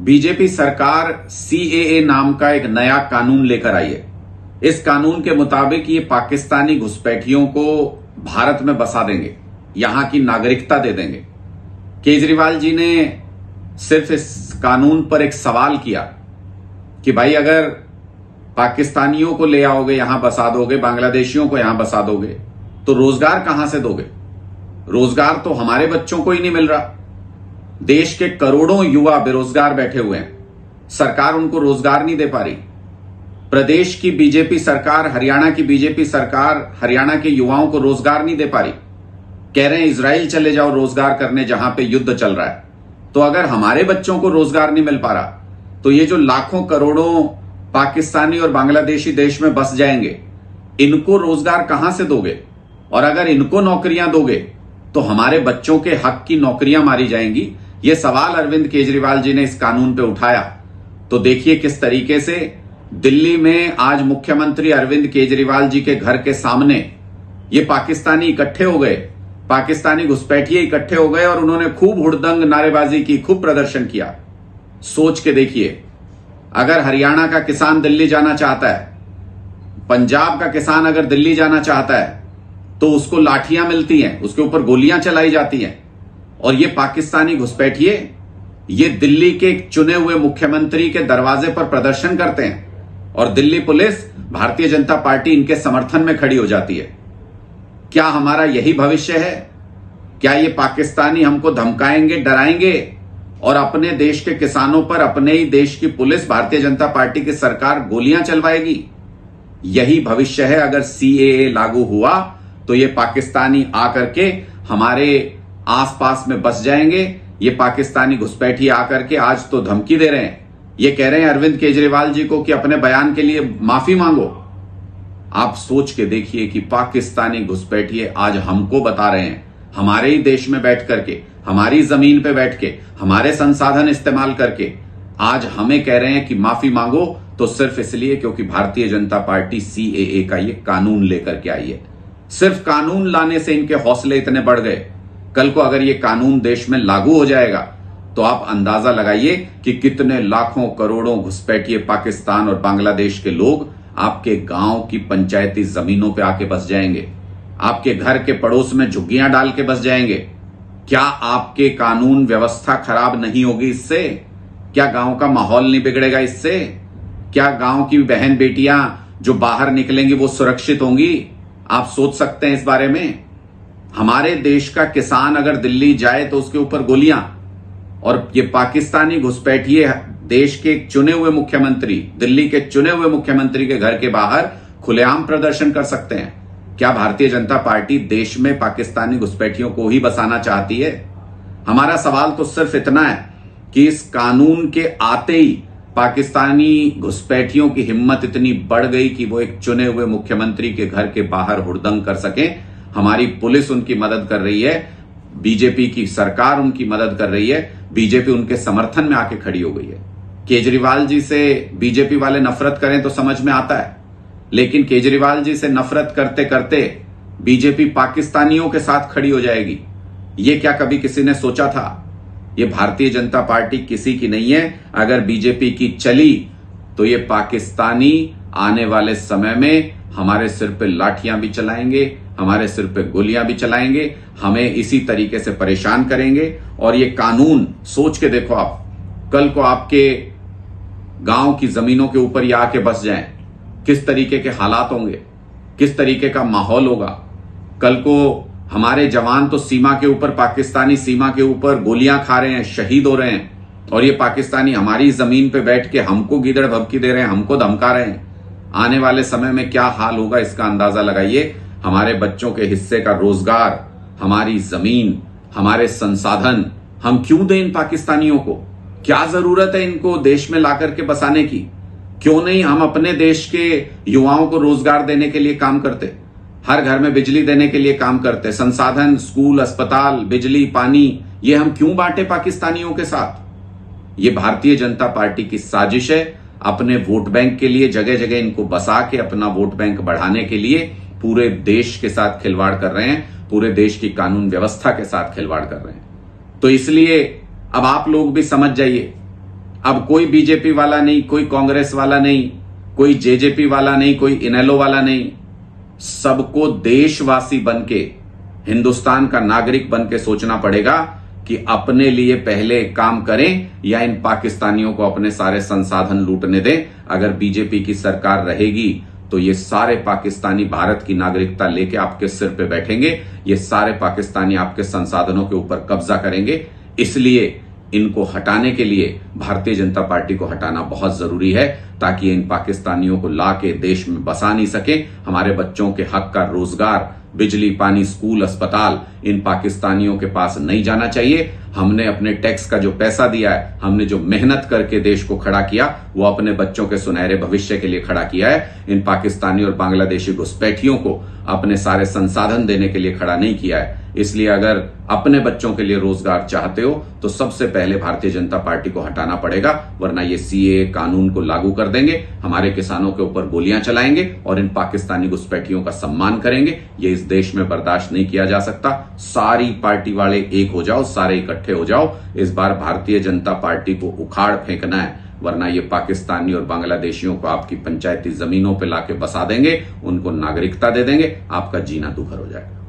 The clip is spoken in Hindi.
बीजेपी सरकार सीएए नाम का एक नया कानून लेकर आई है। इस कानून के मुताबिक ये पाकिस्तानी घुसपैठियों को भारत में बसा देंगे, यहां की नागरिकता दे देंगे। केजरीवाल जी ने सिर्फ इस कानून पर एक सवाल किया कि भाई अगर पाकिस्तानियों को ले आओगे, यहां बसा दोगे, बांग्लादेशियों को यहां बसा दोगे, तो रोजगार कहां से दोगे? रोजगार तो हमारे बच्चों को ही नहीं मिल रहा। देश के करोड़ों युवा बेरोजगार बैठे हुए हैं, सरकार उनको रोजगार नहीं दे पा रही। प्रदेश की बीजेपी सरकार, हरियाणा की बीजेपी सरकार हरियाणा के युवाओं को रोजगार नहीं दे पा रही। कह रहे हैं इजराइल चले जाओ रोजगार करने, जहां पे युद्ध चल रहा है। तो अगर हमारे बच्चों को रोजगार नहीं मिल पा रहा, तो ये जो लाखों करोड़ों पाकिस्तानी और बांग्लादेशी देश में बस जाएंगे, इनको रोजगार कहां से दोगे? और अगर इनको नौकरियां दोगे तो हमारे बच्चों के हक की नौकरियां मारी जाएंगी। यह सवाल अरविंद केजरीवाल जी ने इस कानून पे उठाया। तो देखिए किस तरीके से दिल्ली में आज मुख्यमंत्री अरविंद केजरीवाल जी के घर के सामने ये पाकिस्तानी इकट्ठे हो गए, पाकिस्तानी घुसपैठिए इकट्ठे हो गए और उन्होंने खूब हुड़दंग नारेबाजी की, खूब प्रदर्शन किया। सोच के देखिए, अगर हरियाणा का किसान दिल्ली जाना चाहता है, पंजाब का किसान अगर दिल्ली जाना चाहता है, तो उसको लाठियां मिलती हैं, उसके ऊपर गोलियां चलाई जाती हैं। और ये पाकिस्तानी घुसपैठिए ये दिल्ली के चुने हुए मुख्यमंत्री के दरवाजे पर प्रदर्शन करते हैं और दिल्ली पुलिस, भारतीय जनता पार्टी इनके समर्थन में खड़ी हो जाती है। क्या हमारा यही भविष्य है? क्या ये पाकिस्तानी हमको धमकाएंगे, डराएंगे और अपने देश के किसानों पर अपने ही देश की पुलिस, भारतीय जनता पार्टी की सरकार गोलियां चलवाएगी? यही भविष्य है। अगर सीएए लागू हुआ तो ये पाकिस्तानी आकर के हमारे आसपास में बस जाएंगे। ये पाकिस्तानी घुसपैठी आकर के आज तो धमकी दे रहे हैं, ये कह रहे हैं अरविंद केजरीवाल जी को कि अपने बयान के लिए माफी मांगो। आप सोच के देखिए कि पाकिस्तानी घुसपैठिए आज हमको बता रहे हैं, हमारे ही देश में बैठ करके, हमारी जमीन पे बैठ के, हमारे संसाधन इस्तेमाल करके आज हमें कह रहे हैं कि माफी मांगो, तो सिर्फ इसलिए क्योंकि भारतीय जनता पार्टी सीएए का ये कानून लेकर के आई है। सिर्फ कानून लाने से इनके हौसले इतने बढ़ गए। कल को अगर ये कानून देश में लागू हो जाएगा तो आप अंदाजा लगाइए कि कितने लाखों करोड़ों घुसपैठिए पाकिस्तान और बांग्लादेश के लोग आपके गांव की पंचायती जमीनों पे आके बस जाएंगे, आपके घर के पड़ोस में झुग्गियां डाल के बस जाएंगे। क्या आपके कानून व्यवस्था खराब नहीं होगी इससे? क्या गांव का माहौल नहीं बिगड़ेगा इससे? क्या गांव की बहन बेटियां जो बाहर निकलेंगी वो सुरक्षित होंगी? आप सोच सकते हैं इस बारे में। हमारे देश का किसान अगर दिल्ली जाए तो उसके ऊपर गोलियां, और ये पाकिस्तानी घुसपैठिए देश के चुने हुए मुख्यमंत्री, दिल्ली के चुने हुए मुख्यमंत्री के घर के बाहर खुलेआम प्रदर्शन कर सकते हैं। क्या भारतीय जनता पार्टी देश में पाकिस्तानी घुसपैठियों को ही बसाना चाहती है? हमारा सवाल तो सिर्फ इतना है कि इस कानून के आते ही पाकिस्तानी घुसपैठियों की हिम्मत इतनी बढ़ गई कि वो एक चुने हुए मुख्यमंत्री के घर के बाहर हुड़दंग कर सके। हमारी पुलिस उनकी मदद कर रही है, बीजेपी की सरकार उनकी मदद कर रही है, बीजेपी उनके समर्थन में आके खड़ी हो गई है। केजरीवाल जी से बीजेपी वाले नफरत करें तो समझ में आता है, लेकिन केजरीवाल जी से नफरत करते करते बीजेपी पाकिस्तानियों के साथ खड़ी हो जाएगी, ये क्या कभी किसी ने सोचा था? ये भारतीय जनता पार्टी किसी की नहीं है। अगर बीजेपी की चली तो ये पाकिस्तानी आने वाले समय में हमारे सिर पे लाठियां भी चलाएंगे, हमारे सिर पे गोलियां भी चलाएंगे, हमें इसी तरीके से परेशान करेंगे। और ये कानून सोच के देखो आप, कल को आपके गांव की जमीनों के ऊपर ये आके बस जाएं, किस तरीके के हालात होंगे, किस तरीके का माहौल होगा। कल को हमारे जवान तो सीमा के ऊपर, पाकिस्तानी सीमा के ऊपर गोलियां खा रहे हैं, शहीद हो रहे हैं, और ये पाकिस्तानी हमारी जमीन पे बैठ के हमको गीदड़ भभकी दे रहे हैं, हमको धमका रहे हैं। आने वाले समय में क्या हाल होगा इसका अंदाजा लगाइए। हमारे बच्चों के हिस्से का रोजगार, हमारी जमीन, हमारे संसाधन हम क्यों दें इन पाकिस्तानियों को? क्या जरूरत है इनको देश में लाकर के बसाने की? क्यों नहीं हम अपने देश के युवाओं को रोजगार देने के लिए काम करते, हर घर में बिजली देने के लिए काम करते, संसाधन, स्कूल, अस्पताल, बिजली, पानी, ये हम क्यों बांटे पाकिस्तानियों के साथ? ये भारतीय जनता पार्टी की साजिश है। अपने वोट बैंक के लिए जगह जगह इनको बसा के अपना वोट बैंक बढ़ाने के लिए पूरे देश के साथ खिलवाड़ कर रहे हैं, पूरे देश की कानून व्यवस्था के साथ खिलवाड़ कर रहे हैं। तो इसलिए अब आप लोग भी समझ जाइए, अब कोई बीजेपी वाला नहीं, कोई कांग्रेस वाला नहीं, कोई जेजेपी वाला नहीं, कोई इनेलो वाला नहीं, सबको देशवासी बनके, हिंदुस्तान का नागरिक बनके सोचना पड़ेगा कि अपने लिए पहले काम करें या इन पाकिस्तानियों को अपने सारे संसाधन लूटने दें। अगर बीजेपी की सरकार रहेगी तो ये सारे पाकिस्तानी भारत की नागरिकता लेके आपके सिर पे बैठेंगे, ये सारे पाकिस्तानी आपके संसाधनों के ऊपर कब्जा करेंगे। इसलिए इनको हटाने के लिए भारतीय जनता पार्टी को हटाना बहुत जरूरी है, ताकि इन पाकिस्तानियों को ला के देश में बसा नहीं सके। हमारे बच्चों के हक का रोजगार, बिजली, पानी, स्कूल, अस्पताल इन पाकिस्तानियों के पास नहीं जाना चाहिए। हमने अपने टैक्स का जो पैसा दिया है, हमने जो मेहनत करके देश को खड़ा किया, वो अपने बच्चों के सुनहरे भविष्य के लिए खड़ा किया है। इन पाकिस्तानी और बांग्लादेशी घुसपैठियों को अपने सारे संसाधन देने के लिए खड़ा नहीं किया है। इसलिए अगर अपने बच्चों के लिए रोजगार चाहते हो तो सबसे पहले भारतीय जनता पार्टी को हटाना पड़ेगा, वरना ये सीएए कानून को लागू कर देंगे, हमारे किसानों के ऊपर गोलियां चलाएंगे और इन पाकिस्तानी घुसपैठियों का सम्मान करेंगे। ये इस देश में बर्दाश्त नहीं किया जा सकता। सारी पार्टी वाले एक हो जाओ, सारे इकट्ठे हो जाओ। इस बार भारतीय जनता पार्टी को उखाड़ फेंकना है, वरना ये पाकिस्तानी और बांग्लादेशियों को आपकी पंचायती जमीनों पे लाके बसा देंगे, उनको नागरिकता दे देंगे, आपका जीना दुभर हो जाएगा।